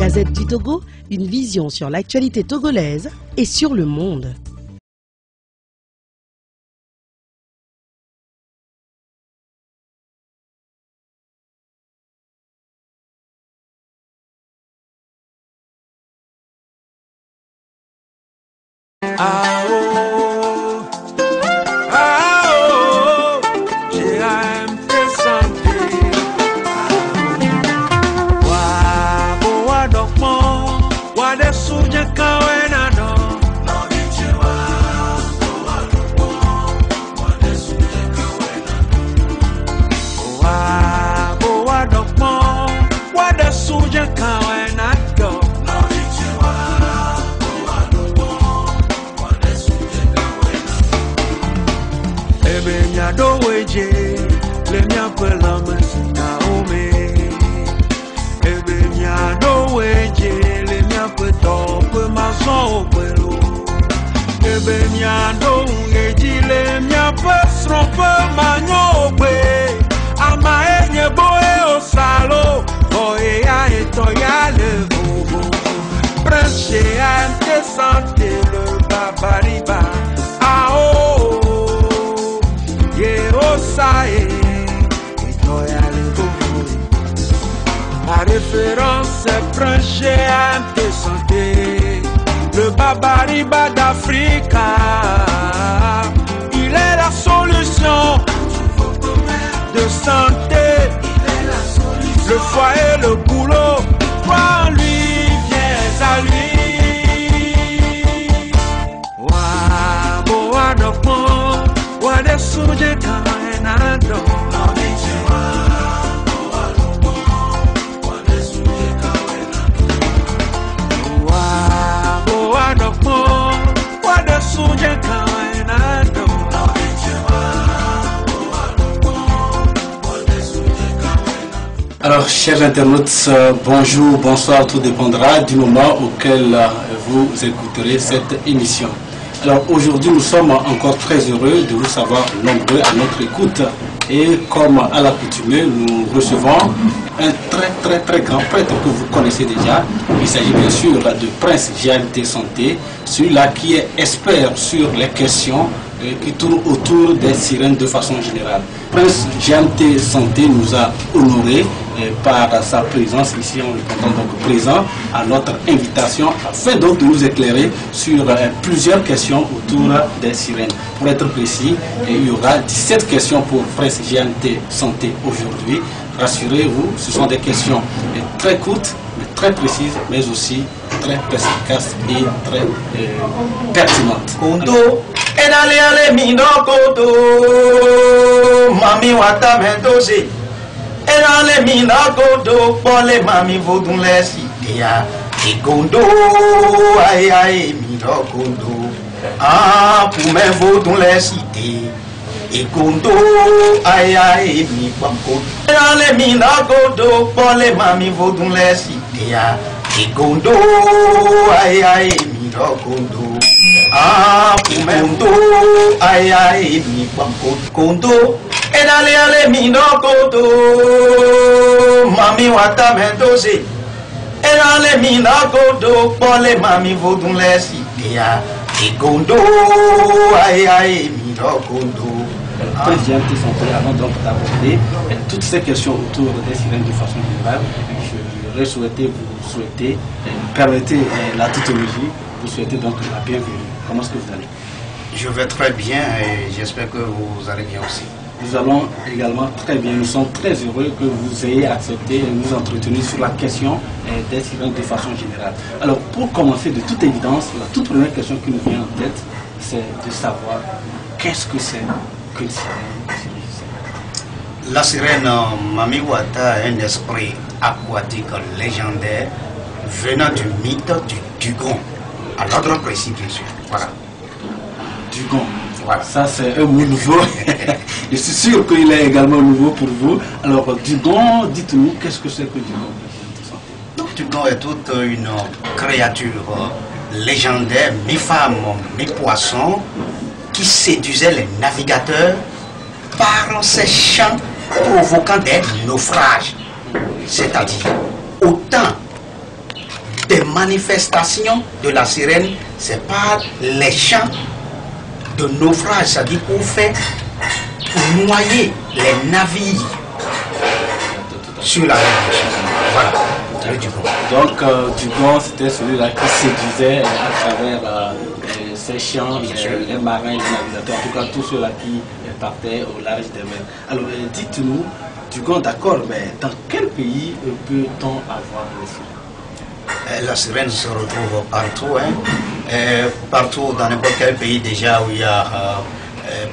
Gazette du Togo, une vision sur l'actualité togolaise et sur le monde. La référence est Prince GMT Santé, le Babariba d'Africa. Il est la solution de santé, le foyer, le boulot, crois en lui, viens à lui. Wa boa dokmo, wa de suje kaenado. Alors, chers internautes, bonjour, bonsoir, tout dépendra du moment auquel vous écouterez cette émission. Alors, aujourd'hui, nous sommes encore très heureux de vous savoir nombreux à notre écoute. Et comme à l'accoutumée, nous recevons un très grand prêtre que vous connaissez déjà. Il s'agit bien sûr de Prince GMT Santé, celui-là qui est expert sur les questions qui tournent autour des sirènes de façon générale. Prince GMT Santé nous a honorés par sa présence ici, on le compte donc présent à notre invitation afin donc de nous éclairer sur plusieurs questions autour des sirènes. Pour être précis, il y aura 17 questions pour Prince GMT Santé aujourd'hui. Rassurez-vous, ce sont des questions très courtes, mais très précises, mais aussi très efficaces et très pertinentes. Enale mindo koto mami wata mendoze enale mindo koto pole mami vodun lesi dia ikondo ai mindo koto pour me vodun lesi dia ikondo ai mi pamko enale mindo koto pole mami vodun lesi dia ikondo ai mindo koto Pumendo ai mi kondo enale mindo koto mami wata mendoze enale mindo koto pole mami vodun lesi dia ikondo ai mindo kondo. Prince GMT Santé, avant donc d'aborder toutes ces questions autour des sirènes de façon générale, je souhaiter vous souhaiter, permettez la tautologie, vous souhaitez donc la bienvenue. Comment est-ce que vous allez? Je vais très bien et j'espère que vous allez bien aussi. Nous allons également très bien. Nous sommes très heureux que vous ayez accepté de nous entretenir sur la question des sirènes de façon générale. Alors, pour commencer, de toute évidence, la toute première question qui nous vient en tête, c'est de savoir qu'est-ce que c'est qu'une sirène? La sirène Mami Wata est un esprit aquatique légendaire venant du mythe du Dugon. À l'ordre précis, bien sûr. Voilà. Dugon. Voilà. Ça, c'est un mot nouveau. Je suis sûr qu'il est également nouveau pour vous. Alors, Dugon, dites-nous, qu'est-ce que c'est que Dugon? Dugon est toute une créature légendaire, mi-femme, mi-poisson, qui séduisait les navigateurs par ses chants provoquant des naufrages. C'est-à-dire, autant manifestations de la sirène, c'est par les chants de naufrage, c'est-à-dire pour noyer les navires sur la mer. Voilà, le Dugon. Donc, Dugon, c'était celui-là qui séduisait à travers ses chants, les marins, les navigateurs, en tout cas tous ceux-là qui partaient au large des mers. Alors, dites-nous, Dugon, d'accord, mais dans quel pays peut-on avoir les sirènes? La sirène se retrouve partout, hein. Partout dans n'importe quel pays déjà où il y a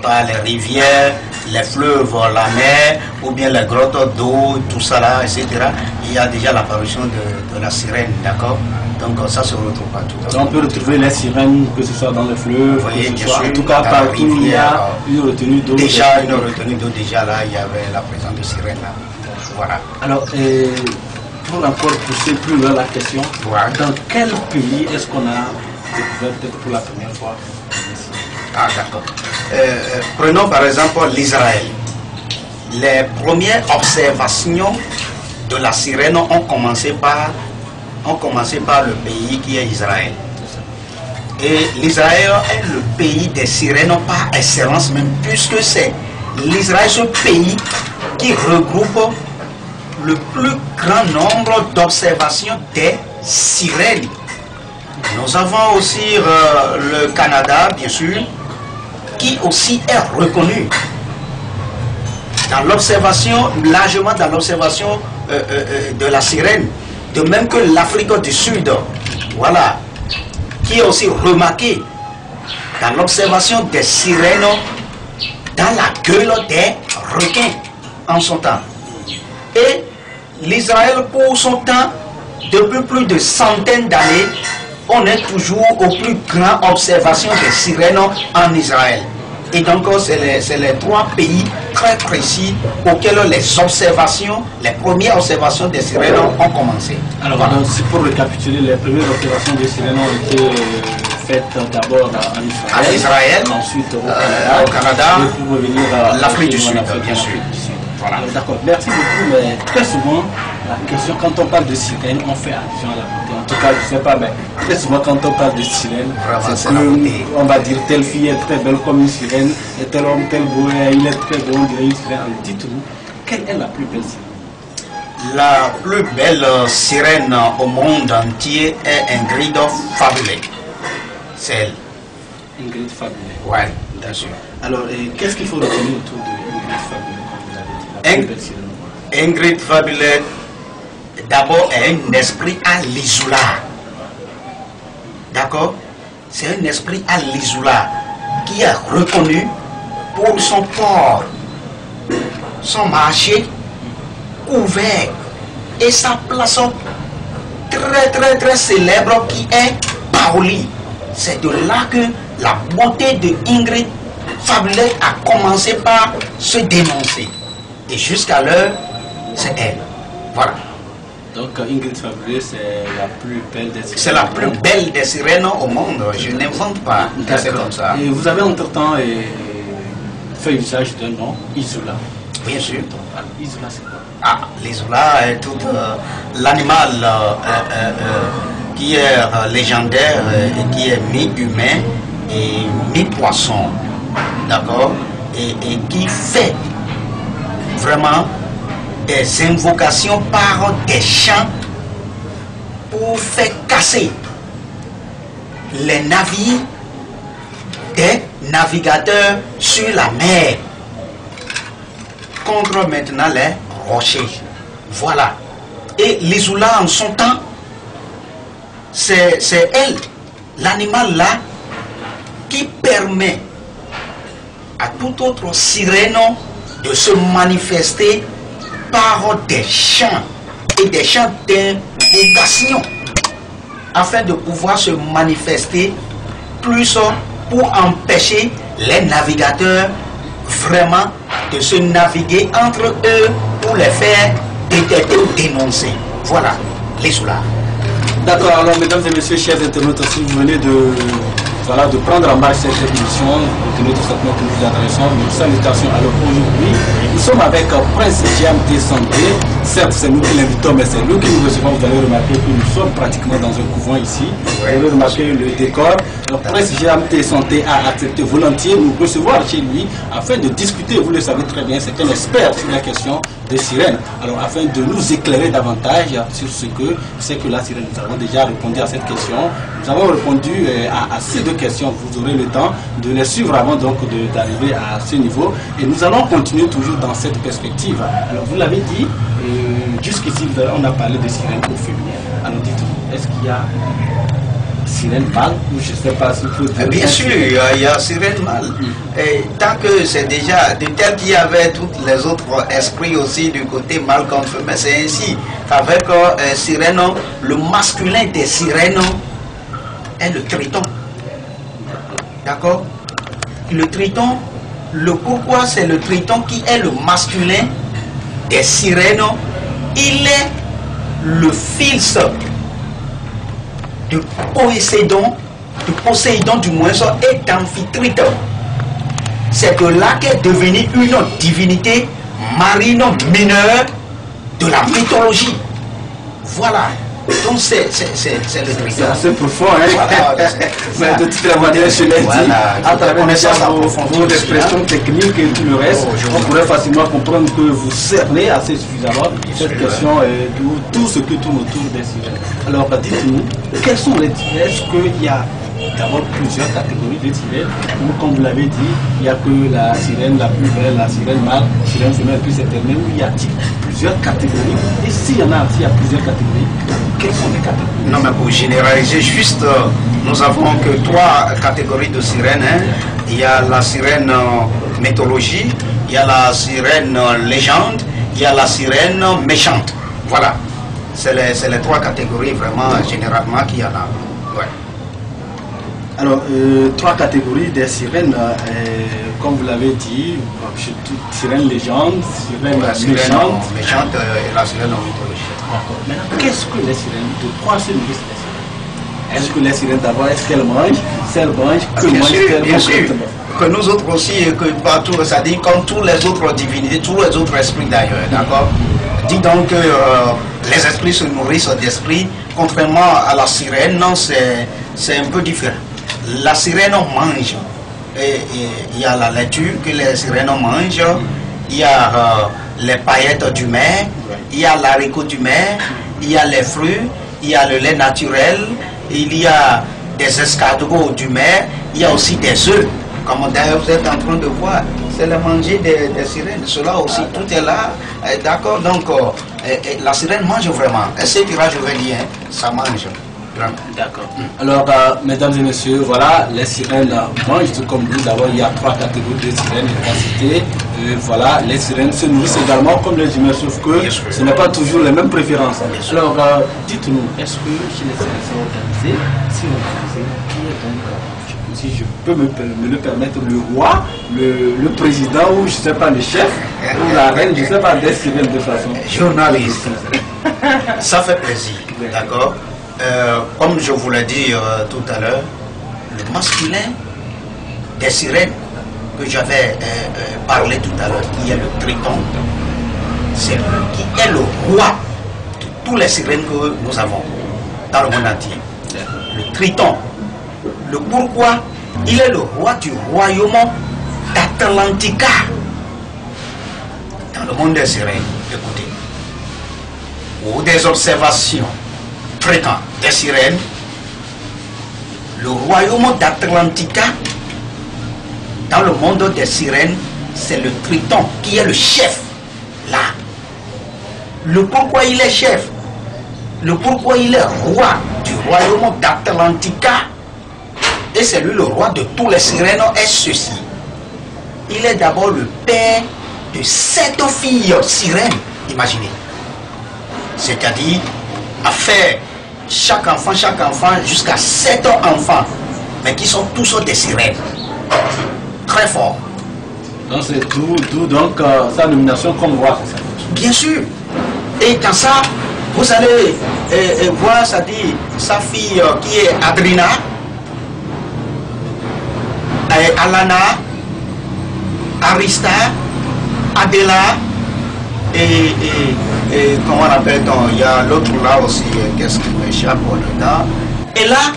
pas les rivières, les fleuves, la mer, ou bien les grottes d'eau, tout ça là, etc. Il y a déjà l'apparition de la sirène, d'accord? Donc ça se retrouve partout. Donc, on peut retrouver les sirènes, que ce soit dans les fleuves, voyez, que ce soit, en tout cas partout où il y a une retenue d'eau. Déjà une retenue d'eau, déjà là, il y avait la présence de sirène là. Voilà. Alors, pour encore pousser plus loin la question, dans quel pays est-ce qu'on a découvert peut-être pour la première fois? Ah d'accord. Prenons par exemple l'Israël. Les premières observations de la sirène ont commencé par le pays qui est Israël. Et l'Israël est le pays des sirènes par excellence même, puisque c'est l'Israël, ce pays qui regroupe le plus grand nombre d'observations des sirènes. Nous avons aussi le Canada, bien sûr, qui aussi est reconnu dans l'observation, largement dans l'observation de la sirène, de même que l'Afrique du Sud, voilà, qui est aussi remarqué dans l'observation des sirènes dans la gueule des requins en son temps. Et l'Israël, pour son temps, depuis plus de centaines d'années, on est toujours aux plus grandes observations des sirènes en Israël. Et donc, c'est les trois pays très précis auxquels les premières observations des sirènes ont commencé. Alors, voilà. Donc, pour récapituler, les premières observations des sirènes ont été faites d'abord en Israël, ensuite au Canada, et pour revenir à l'Afrique du Sud, bien sûr. Voilà. D'accord, merci beaucoup, mais très souvent, la question, quand on parle de sirène, on fait allusion à la beauté. En tout cas, je ne sais pas, mais très souvent, quand on parle de sirène, on va dire telle fille est très belle comme une sirène, et tel homme, tel beau, il est très beau, on dirait une sirène. Alors, dites-nous, quelle est la plus belle sirène? La plus belle sirène au monde entier est Ingrid Fabulé. C'est elle. Ingrid Fabulé. Oui, bien sûr. Alors, qu'est-ce qu'il faut retenir autour de Ingrid Fabulé? Ingrid Fabulé, d'abord, est un esprit à l'Isola. D'accord? C'est un esprit à l'Isola qui est reconnu pour son port, son marché ouvert et sa place très célèbre qui est Paoli. C'est de là que la beauté de Ingrid Fabulé a commencé par se dénoncer. Et jusqu'à l'heure, c'est elle. Voilà. Donc Ingrid Fabulé, c'est la plus belle des sirènes. C'est la plus belle des sirènes au monde. Je n'invente pas. C'est comme ça. Et vous avez entre-temps fait usage d'un nom, Isola. Bien sûr. Isola, c'est quoi? Ah, l'Isola est tout l'animal qui est légendaire et qui est mi-humain et mi-poisson. D'accord? Et qui fait vraiment des invocations par des chants pour faire casser les navires des navigateurs sur la mer contre maintenant les rochers. Voilà. Et l'Isola en son temps, c'est elle, l'animal là, qui permet à tout autre sirène de se manifester par des chants et des chants d'invocation afin de pouvoir se manifester plus pour empêcher les navigateurs vraiment de se naviguer entre eux pour les faire détecter ou dénoncer. Voilà, les soulards. D'accord, alors mesdames et messieurs, chers internautes, si vous venez de voilà, de prendre en marche cette émission, de notre traitement que nous adressons. Nos salutations. Alors aujourd'hui, nous sommes avec Prince GMT Santé. Certes, c'est nous qui l'invitons, mais c'est nous qui nous recevons. Vous allez remarquer que nous sommes pratiquement dans un couvent ici. Vous allez remarquer le décor. Alors, Prince GMT Santé a accepté volontiers nous recevoir chez lui afin de discuter. Vous le savez très bien, c'est un expert sur la question des sirènes. Alors, afin de nous éclairer davantage sur ce que c'est que la sirène, nous avons déjà répondu à cette question. Nous avons répondu à ces deux questions. Vous aurez le temps de les suivre avant donc d'arriver à ce niveau. Et nous allons continuer toujours dans cette perspective. Alors, vous l'avez dit, jusqu'ici, on a parlé de sirènes au féminin. Alors, dites-nous, est-ce qu'il y a sirène mâle ou je ne sais pas si vous pouvez... Bien sûr, il y a sirène mâle. Et tant que c'est déjà de tel qu'il y avait tous les autres esprits aussi du côté mâle comme feu, mais c'est ainsi avec sirène, le masculin des sirènes est le triton. D'accord? Le triton, le pourquoi c'est le triton qui est le masculin des sirènes, il est le fils de Poséidon du moins et d'Amphitrite. C'est de là qu'est devenue une divinité marine mineure de la mythologie. Voilà. Donc c'est le triton. C'est assez profond, hein? Voilà, mais de toute la manière, je l'ai dit, à travers vos expressions techniques et tout le reste, on pourrait facilement comprendre que vous cernez assez suffisamment cette question et tout ce qui tourne autour des sirènes. Alors, dites-nous, quels sont les sirènes? Est-ce qu'il y a d'abord plusieurs catégories de sirènes, ou comme vous l'avez dit, il n'y a que la sirène la plus belle, la sirène mâle, la sirène femelle plus éternelle, ou il y a plusieurs catégories? Et s'il y a plusieurs catégories, quelles sont les catégories? Non, mais pour généraliser juste, nous avons que 3 catégories de sirènes. Hein. Il y a la sirène mythologie, il y a la sirène légende, il y a la sirène méchante. Voilà. C'est les 3 catégories vraiment généralement qu'il y en a. Ouais. Alors, 3 catégories des sirènes, comme vous l'avez dit, sirène légende, sirène méchante et la sirène mythologie. D'accord. Maintenant, qu'est-ce que les sirènes? De quoi se nourrissent les sirènes? Est-ce que les sirènes d'abord, est-ce qu'elles mangent? Si elles mangent, que mangent-elles? Bien sûr. Que nous autres aussi, que partout, c'est-à-dire comme tous les autres divinités, tous les autres esprits d'ailleurs, d'accord? Dis donc que les esprits se nourrissent d'esprits, contrairement à la sirène, non, c'est un peu différent. La sirène mange, et il y a la laitue que les sirènes mangent, il y a les paillettes du mer, il y a l'haricot du mer, il y a les fruits, il y a le lait naturel, il y a des escargots du mer, il y a aussi des œufs, comme d'ailleurs vous êtes en train de voir, c'est le manger des sirènes, cela aussi, tout est là, d'accord, donc la sirène mange vraiment, elle sait que je vais dire, ça mange. D'accord. Alors, mesdames et messieurs, voilà, les sirènes mangent tout comme nous. D'abord, il y a 3 catégories de sirènes, les capacités. Voilà, les sirènes se nourrissent également comme les humains, sauf que ce n'est pas toujours les mêmes préférences. Alors, dites-nous, est-ce que chez les sirènes sont organisées? Si organisées, qui est donc, si je peux me le permettre, le roi, le président ou je ne sais pas, le chef, ou la reine, je ne sais pas, des sirènes de façon. Journaliste. Ça fait plaisir, d'accord? Comme je vous l'ai dit tout à l'heure, le masculin des sirènes que j'avais parlé tout à l'heure, qui est le triton, c'est lui qui est le roi de tous les sirènes que nous avons dans le monde entier. Le triton. Le pourquoi? Il est le roi du royaume d'Atlantica. Dans le monde des sirènes, écoutez, ou des observations fréquentes des sirènes, le royaume d'Atlantica, dans le monde des sirènes, c'est le triton qui est le chef là. Le pourquoi il est chef, le pourquoi il est roi du royaume d'Atlantica, et c'est lui le roi de tous les sirènes, est ceci. Il est d'abord le père de 7 filles sirènes, imaginez. C'est-à-dire, à faire chaque enfant, jusqu'à 7 enfants, mais qui sont tous des sirènes. Très fort. Donc c'est d'où donc sa nomination comme roi, c'est ça? Bien sûr. Et dans ça, vous allez voir, ça dit, sa fille qui est Adrina, Alana, Arista, Adela, et comment on appelle-t-on, il y a l'autre là aussi, qu'est-ce qui m'échappe dedans. Et là,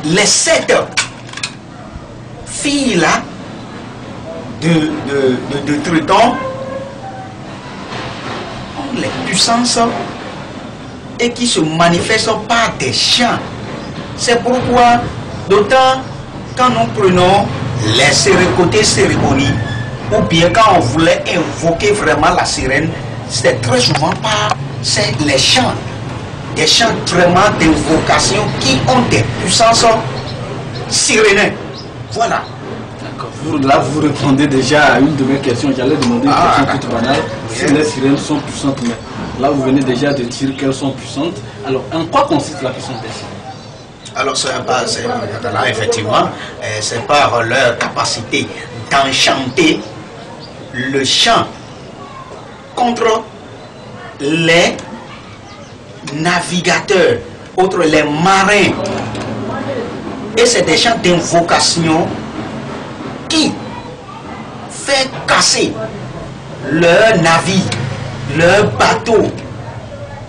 les 7 filles là, de Triton, ont les puissances et qui se manifestent par des chants. C'est pourquoi, d'autant quand nous prenons les côtés cérémonies, ou bien quand on voulait invoquer vraiment la sirène, c'est très souvent par les chants, des chants vraiment d'invocation qui ont des puissances sirénées. Voilà. Là, vous répondez déjà à une de mes questions. J'allais demander une question toute banale. Si les sirènes sont puissantes, mais là, vous venez déjà de dire qu'elles sont puissantes. Alors, en quoi consiste la puissance des sirènes? Alors, là, effectivement, c'est par leur capacité d'enchanter le chant contre les navigateurs, contre les marins. Et c'est des chants d'invocation qui fait casser leur navire, leur bateau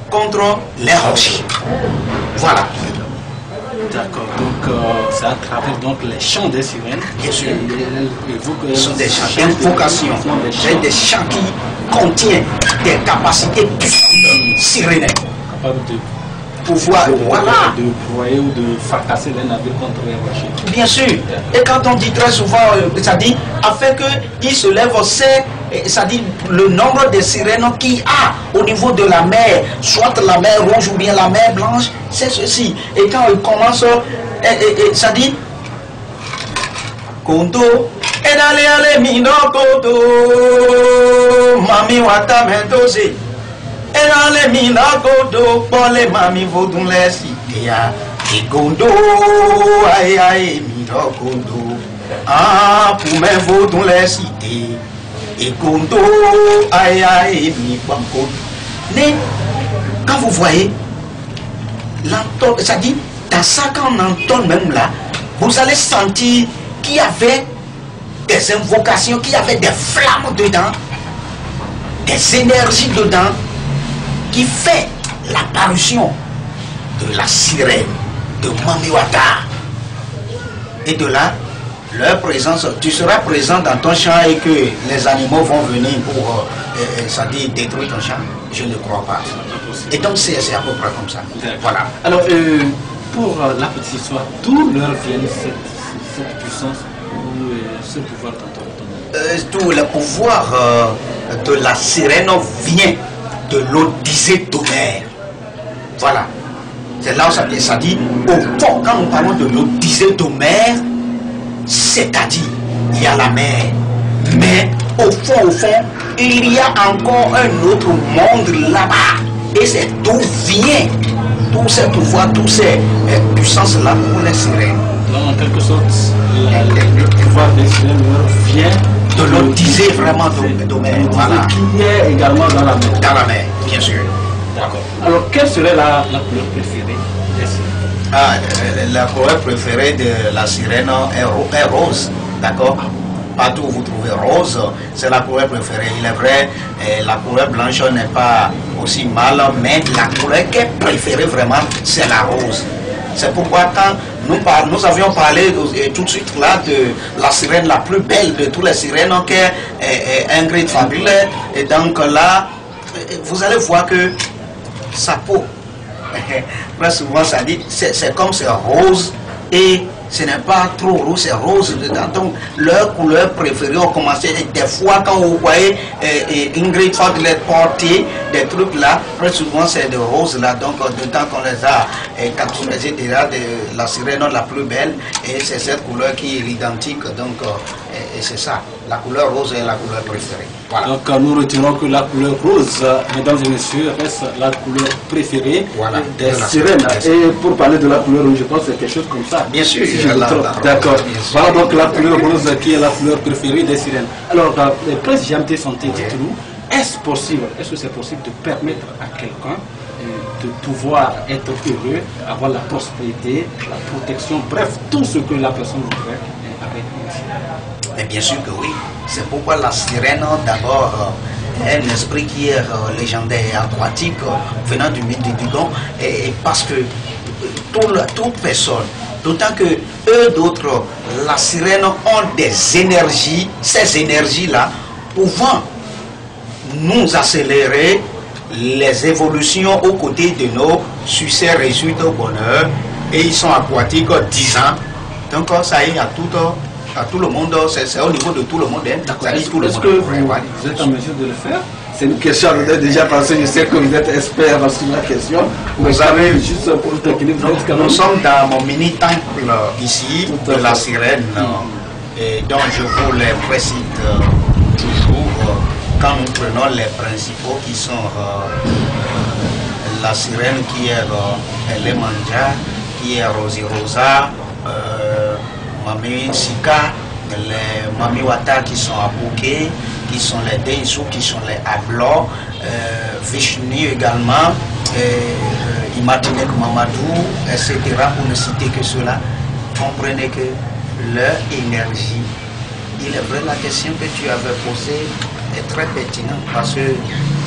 contre les rochers. Voilà. D'accord, donc c'est à travers donc, les chants des sirènes. Bien sûr. Ce sont des chants d'invocation, des chants qui contiennent des capacités puissantes sirénaires. Capables de pouvoir, voilà, de broyer ou de fracasser les navires contre les rochers. Bien sûr. Et quand on dit très souvent, ça dit, afin qu'il se lève, ça dit le nombre de sirènes qu'il a au niveau de la mer, soit la mer rouge ou bien la mer blanche, c'est ceci. Et quand il commence, ça dit, Konto, et d'aller mino koto, mami wata mentose. Et dans les minagodo, pour les mamies vaudou les citéas, et gondo, aïe aïe, minagodo, ah, pour mes vaudou les cités, et gondo, aïe aïe, minagodo. Mais, quand vous voyez, ça dit, dans ça, quand on entend même là, vous allez sentir qu'il y avait des invocations, qu'il y avait des flammes dedans, des énergies dedans, qui fait l'apparition de la sirène de Mamiwata. Et de là, leur présence, tu seras présent dans ton champ et que les animaux vont venir pour ça dit, détruire ton champ. Je ne crois pas. Et donc c'est à peu près comme ça. Voilà. Alors, pour la petite histoire, d'où leur vient cette puissance ou ce pouvoir dont tout le pouvoir de la sirène vient de l'Odyssée d'Homère. Voilà. C'est là où ça dit, au fond, quand nous parlons de l'Odyssée d'Homère, c'est-à-dire, il y a la mer. Mais au fond, il y a encore un autre monde là-bas. Et c'est d'où vient tous ces pouvoirs, toutes ces puissances-là pour les sirènes. Donc, en quelque sorte, le pouvoir des sirènes vient de l'Odyssée vraiment d'Homère. Voilà. Qui est également dans la mer. Dans la mer, bien sûr. D'accord. Alors, quelle serait la couleur préférée des sirènes? La couleur préférée de la sirène est rose. D'accord? Partout où vous trouvez rose, c'est la couleur préférée. Il est vrai, la couleur blanche n'est pas aussi mal, mais la couleur qui est préférée vraiment, c'est la rose. C'est pourquoi quand nous avions parlé tout de suite là de la sirène la plus belle de toutes les sirènes, qui est Ingrid Fabule. Et donc là, vous allez voir que sa peau, très souvent ça dit, c'est comme c'est rose et ce n'est pas trop rouge, c'est rose dedans. Donc leur couleur préférée ont commencé. Des fois quand vous voyez Ingrid Fabule porter des trucs là, très souvent c'est de rose là. Donc dedans qu'on les a capturés déjà de la sirène la plus belle et c'est cette couleur qui est identique. Donc et c'est ça, la couleur rose est la couleur préférée. Voilà. Donc nous retirons que la couleur rose, mesdames et messieurs, reste la couleur préférée des sirènes. Et pour parler de la couleur rouge, je pense que c'est quelque chose comme ça. Bien sûr. Si d'accord. Voilà donc la couleur rose qui est la couleur préférée des sirènes. Alors, Prince Jamté Santé, dites-nous, est-ce que c'est possible de permettre à quelqu'un de pouvoir être heureux, avoir la prospérité, la protection, bref, tout ce que la personne voudrait avec une sirène? Mais bien sûr que oui. C'est pourquoi la sirène, d'abord, est un esprit qui est légendaire, aquatique, venant du mythe du Dugong, et parce que toute personne, d'autant que eux d'autres, la sirène ont des énergies, ces énergies-là, pouvant nous accélérer les évolutions aux côtés de nos succès résultats au bonheur, et ils sont aquatiques 10 ans. Donc ça y est, à tout le monde, c'est au niveau de tout le monde. Est-ce que vous êtes en mesure de le faire? C'est une question déjà parce que je sais que vous êtes expert sur la question. Vous avez juste pour le équilibre. Nous sommes dans mon mini temple ici de la sirène, et donc je vous les précise toujours quand nous prenons les principaux qui sont la sirène qui est Elemanja, qui est Rosi Rosa, Mami Sika, les Mami Wata qui sont à Bouquet, qui sont les Deisu, qui sont les Ablo, Vishnu également, Imatinek Mamadou, etc. Pour ne citer que cela. Comprenez que leur énergie, il est vrai, la question que tu avais posée est très pertinente parce que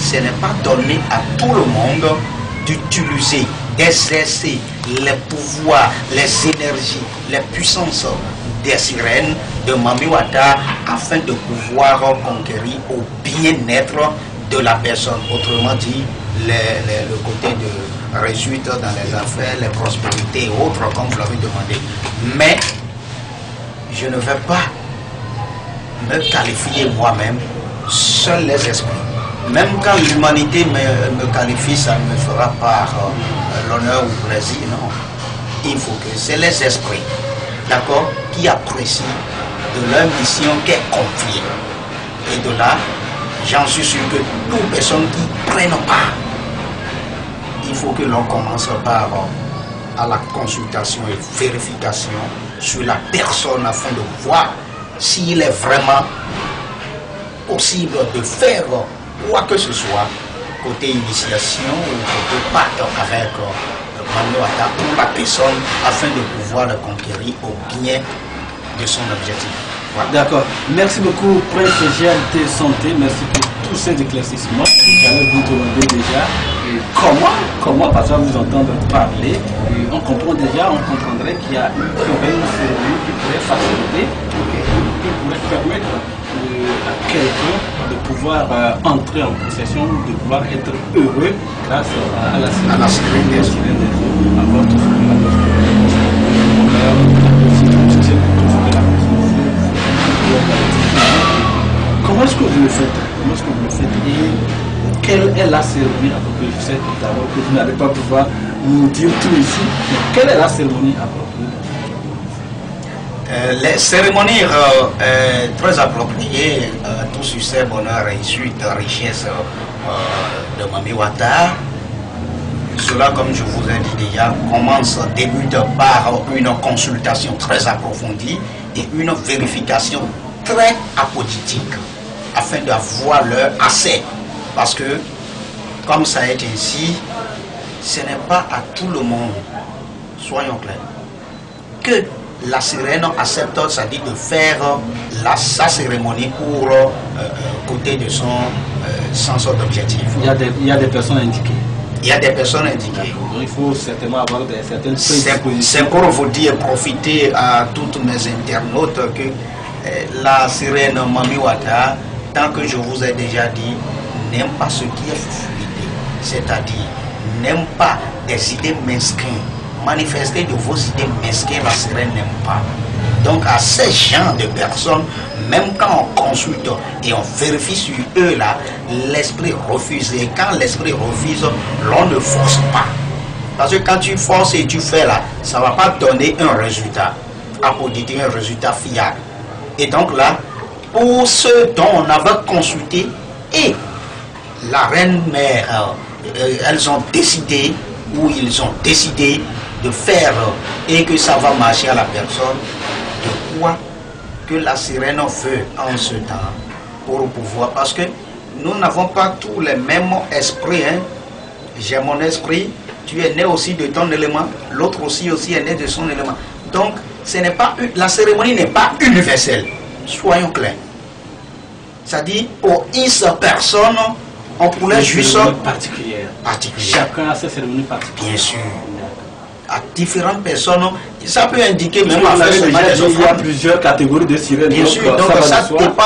ce n'est pas donné à tout le monde d'utiliser, d'exercer les pouvoirs, les énergies, les puissances des sirènes de Mami Wata afin de pouvoir conquérir au bien-être de la personne. Autrement dit, le côté de réussite dans les affaires, les prospérités et autres, comme vous l'avez demandé. Mais je ne vais pas me qualifier moi-même, seuls les esprits. Même quand l'humanité me qualifie, ça ne me fera pas l'honneur ou le plaisir, non. Il faut que c'est les esprits, d'accord, qui apprécient de leur mission qui est confiée. Et de là, j'en suis sûr que toute personne qui prenne part, il faut que l'on commence par à la consultation et vérification sur la personne afin de voir s'il est vraiment possible de faire quoi que ce soit côté initiation ou côté pacte avec Mami Wata pour la personne afin de pouvoir le conquérir au bien de son objectif. Voilà. D'accord. Merci beaucoup, Prince GLT Santé. Merci pour tous ces éclaircissements. J'allais vous demander déjà comment par exemple vous entendre parler. On comprend déjà, on comprendrait qu'il y a une cérémonie qui pourrait faciliter, qui pourrait permettre à quelqu'un de pouvoir entrer en possession, de pouvoir être heureux grâce à la sirène des eaux, à votre Comment est-ce que vous le faites? Et quelle est la cérémonie? Je sais tout à l'heure que vous n'allez pas pouvoir nous dire tout ici. Mais quelle est la cérémonie appropriée? Les cérémonies très appropriées, tout succès, bonheur, réussite, richesse de Mami Wata. Cela, comme je vous ai dit déjà, débute par une consultation très approfondie et une vérification très apodictique afin d'avoir leur assez. Parce que, comme ça est ainsi, ce n'est pas à tout le monde, soyons clairs, que la sirène accepte, c'est-à-dire de faire sa cérémonie pour côté de son sens d'objectif. Il y a des personnes indiquées. Il y a des personnes indiquées. Donc il faut certainement avoir certaines prédispositions. C'est pour vous dire, profiter à toutes mes internautes que la sirène Mami Wata, tant que je vous ai déjà dit, n'aime pas ce qui est fluide, c'est-à-dire n'aime pas des idées mesquines. Manifester de vos idées mesquines, la sirène n'aime pas. Donc à ces gens de personnes, même quand on consulte et on vérifie sur eux là, l'esprit refuse. Et quand l'esprit refuse, l'on ne force pas. Parce que quand tu forces et tu fais là, ça ne va pas donner un résultat apodictique, un résultat fiable. Et donc là, pour ceux dont on avait consulté et la reine mère, elles ont décidé, ou ils ont décidé de faire et que ça va marcher à la personne, de quoi que la sirène veut en ce temps pour pouvoir, parce que nous n'avons pas tous les mêmes esprits. Hein. J'ai mon esprit, tu es né aussi de ton élément, l'autre aussi est né de son élément. Donc ce n'est pas, la cérémonie n'est pas universelle. soyons clairs. C'est-à-dire, pour une seule personne, on pourrait juste... particulière. particulière. Chacun a ses cérémonies particulières. Bien sûr. À différentes personnes, ça peut indiquer même à faire seulement des il y a offrandes. plusieurs catégories de sirènes. Bien sûr, donc va ça de soi. dépend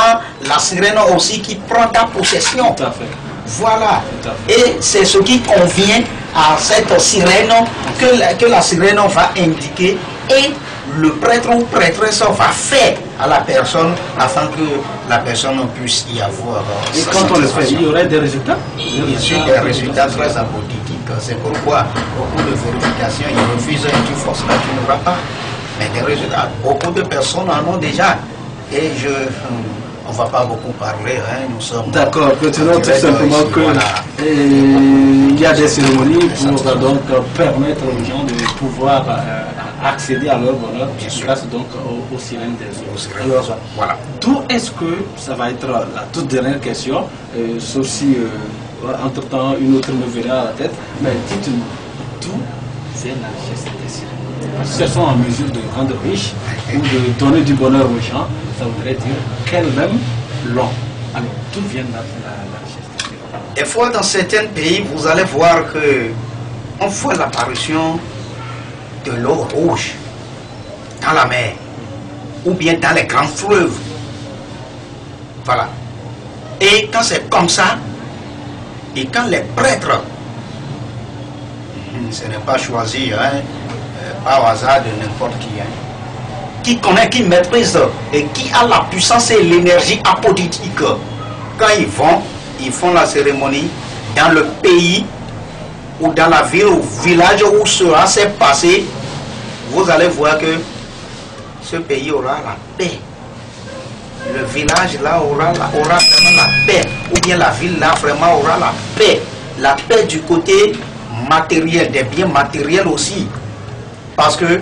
la sirène aussi qui prend ta possession. Tout à fait. Voilà. Tout à fait. Et c'est ce qui convient à cette sirène que la sirène va indiquer et le prêtre ou prêtresse va faire à la personne afin que la personne puisse y avoir. Et quand on le fait, il y aurait des résultats? Bien sûr, des résultats très apothétiques. C'est pourquoi beaucoup de vérifications, ils refusent et tu forces là, tu ne vas pas. Mais des résultats, beaucoup de personnes en ont déjà. Et on ne va pas beaucoup parler, hein, nous sommes... D'accord, continuons tout simplement que voilà. Il y a des cérémonies pour donc permettre aux gens de pouvoir accéder à leur bonheur, grâce donc aux sirènes des eaux. Alors, Voilà. d'où est-ce que ça va être la toute dernière question, sauf si entre-temps une autre me verra à la tête, mais dites-nous, d'où vient la richesse des sirènes? Si elles sont en mesure de rendre riches ou de donner du bonheur aux gens, ça voudrait dire qu'elles-mêmes l'ont. Alors, d'où vient la richesse des sirènes? Des fois, dans certains pays, vous allez voir que on voit l'apparition de l'eau rouge dans la mer ou bien dans les grands fleuves. Voilà. Et quand c'est comme ça, et quand les prêtres, ce n'est pas choisi, hein, pas au hasard de n'importe qui, hein, qui connaît, qui maîtrise et qui a la puissance et l'énergie apodictique, quand ils font la cérémonie dans le pays ou dans la ville ou village où cela s'est passé, vous allez voir que ce pays aura la paix. Le village là aura vraiment la paix, ou bien la ville là vraiment aura la paix. La paix du côté matériel, des biens matériels aussi. Parce que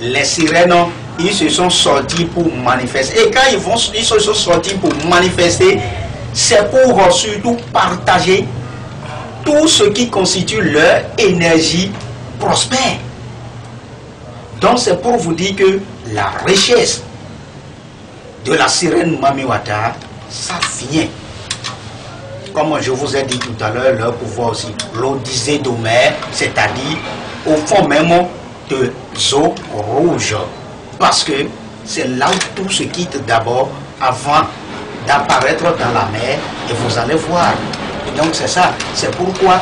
les sirènes, ils se sont sortis pour manifester. Et quand ils se sont sortis pour manifester, c'est pour surtout partager tout ce qui constitue leur énergie prospère. Donc c'est pour vous dire que la richesse de la sirène Mamiwata, ça vient. Comme je vous ai dit tout à l'heure, leur pouvoir aussi, l'Odyssée d'Homère, c'est-à-dire au fond même de eaux rouges. Parce que c'est là où tout se quitte d'abord avant d'apparaître dans la mer et vous allez voir. Et donc c'est ça, c'est pourquoi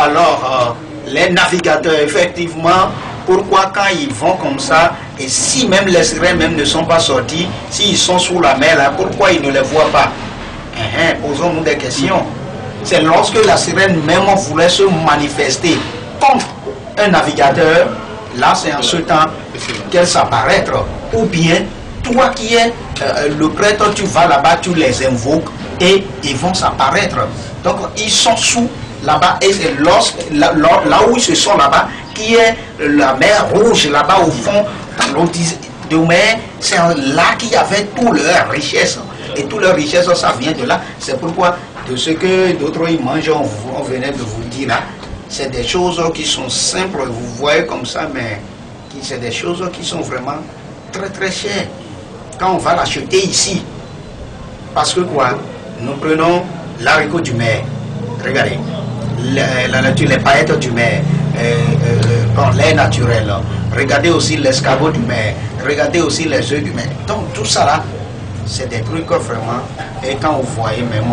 alors les navigateurs effectivement, pourquoi quand ils vont comme ça, et si même les sirènes même ne sont pas sortis, s'ils sont sous la mer là, pourquoi ils ne les voient pas? Posons-nous des questions. C'est lorsque la sirène même voulait se manifester comme un navigateur, là c'est en ce temps qu'elle s'apparaître. Ou bien, toi qui es le prêtre, tu vas là-bas, tu les invoques et ils vont s'apparaître. Donc ils sont sous là-bas et c'est là où ils se sont là-bas, qui est la mer rouge là-bas au fond, dans l'Odyssée d'Homère, c'est là qu'il y avait toute leur richesse. Et toute leur richesse, ça vient de là. C'est pourquoi, de ce que d'autres ils mangent, on venait de vous dire là, c'est des choses qui sont simples, vous voyez comme ça, mais c'est des choses qui sont vraiment très très chères. Quand on va l'acheter ici, parce que quoi, nous prenons l'haricot du mer, regardez, la nature, les paillettes du mer, l'air naturel, regardez aussi l'escargot du mer, regardez aussi les œufs du mer. Donc tout ça là, c'est des trucs vraiment, et quand vous voyez même,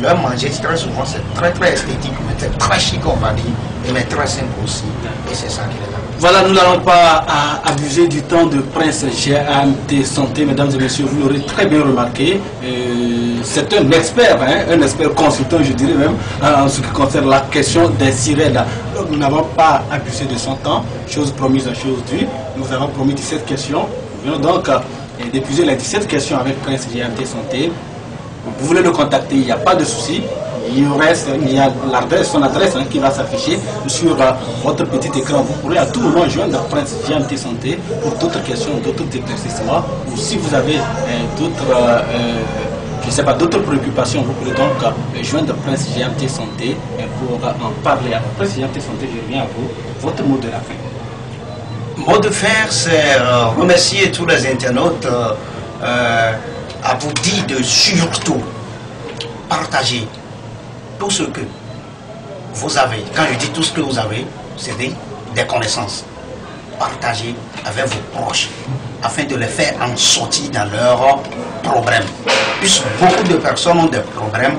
leur manger très souvent c'est très très esthétique, mais c'est très chic on va dire, mais très simple aussi, et c'est ça qui est là. Voilà, nous n'allons pas abuser du temps de Prince GMT Santé, mesdames et messieurs, vous l'aurez très bien remarqué, c'est un expert, hein, un expert consultant je dirais même, en ce qui concerne la question des sirènes. Donc, nous n'avons pas abusé de son temps, chose promise, chose due, nous avons promis 17 questions, nous venons donc d'épuiser les 17 questions avec Prince GMT Santé. Vous voulez le contacter, il n'y a pas de souci. Il y a son adresse qui va s'afficher sur votre petit écran. Vous pourrez à tout moment joindre Prince GMT Santé pour d'autres questions, d'autres éclaircissements. Ou si vous avez d'autres, je sais pas, d'autres préoccupations, vous pourrez donc joindre Prince GMT Santé pour en parler. Prince GMT Santé, je reviens à vous. Votre mot de la fin. mot de faire, c'est remercier tous les internautes à vous dire de surtout partager tout ce que vous avez. Quand je dis tout ce que vous avez, c'est des connaissances. Partagez avec vos proches afin de les faire en sortir dans leurs problèmes. Puisque beaucoup de personnes ont des problèmes,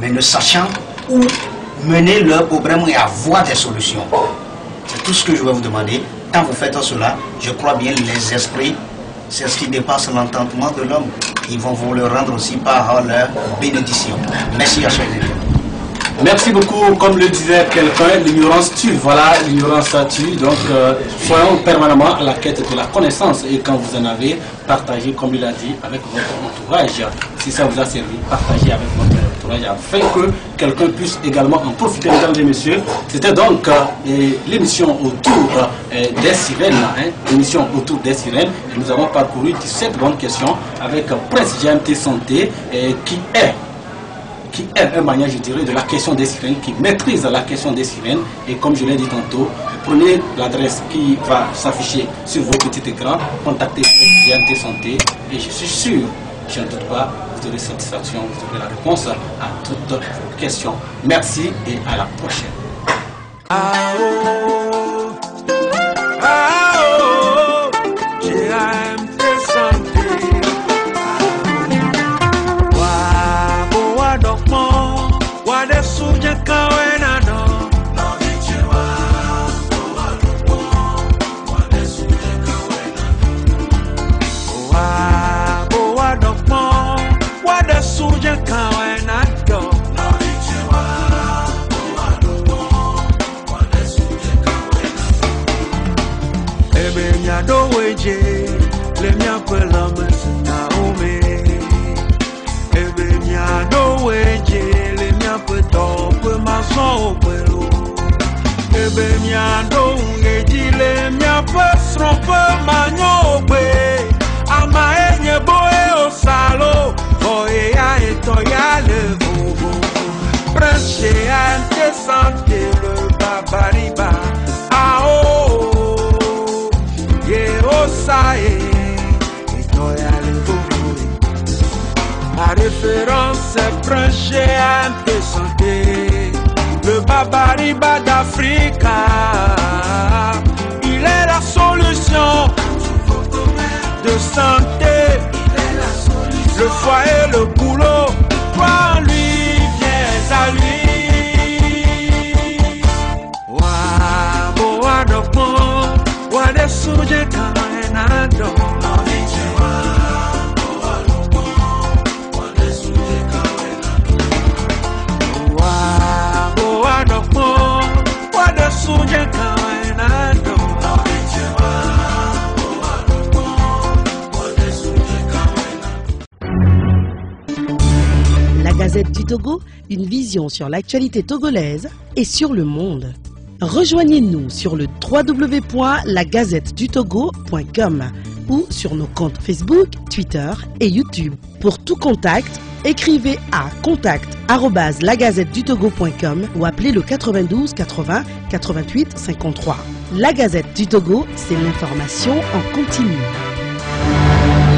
mais ne sachant où mener leurs problèmes et avoir des solutions. C'est tout ce que je vais vous demander. Quand vous faites cela, je crois bien les esprits, c'est ce qui dépasse l'entendement de l'homme. Ils vont vous le rendre aussi par leur bénédiction. Merci à chers élèves. Merci beaucoup. Comme le disait quelqu'un, l'ignorance tue. Voilà, l'ignorance tue. Donc, soyons permanemment à la quête de la connaissance. Et quand vous en avez, partagez, comme il a dit, avec votre entourage. Si ça vous a servi, partagez avec votre entourage afin que quelqu'un puisse également en profiter, mesdames et messieurs. C'était donc l'émission autour des sirènes. L'émission autour des sirènes. Et nous avons parcouru 17 bonnes questions avec Prince GMT Santé qui est un manière, je dirais, de la question des sirènes, qui maîtrise la question des sirènes. Et comme je l'ai dit tantôt, prenez l'adresse qui va s'afficher sur vos petits écrans, contactez GMT Santé et je suis sûr, je ne doute pas, vous aurez satisfaction, vous aurez la réponse à toutes vos questions. Merci et à la prochaine. Le mia quella mattina ome ebe mia doweje le mia peto pe maso pelo ebe mia doweje le mia pasron pe manyo pe ama enye boe osalo boe ya eto ya le bobo Prince GMT Santé le babariba ao Osae, la référence est Prince GMT Santé, le babariba d'Afrique. Il est la solution de santé, le foyer, le boulot, toi en lui, viens à lui. Wa boa dokmo, wa desuje kaenado. La Gazette du Togo, une vision sur l'actualité togolaise et sur le monde. Rejoignez-nous sur le www.lagazettedutogo.com ou sur nos comptes Facebook, Twitter et YouTube. Pour tout contact, écrivez à contact@lagazettedutogo.com ou appelez le 92 80 88 53. La Gazette du Togo, c'est l'information en continu.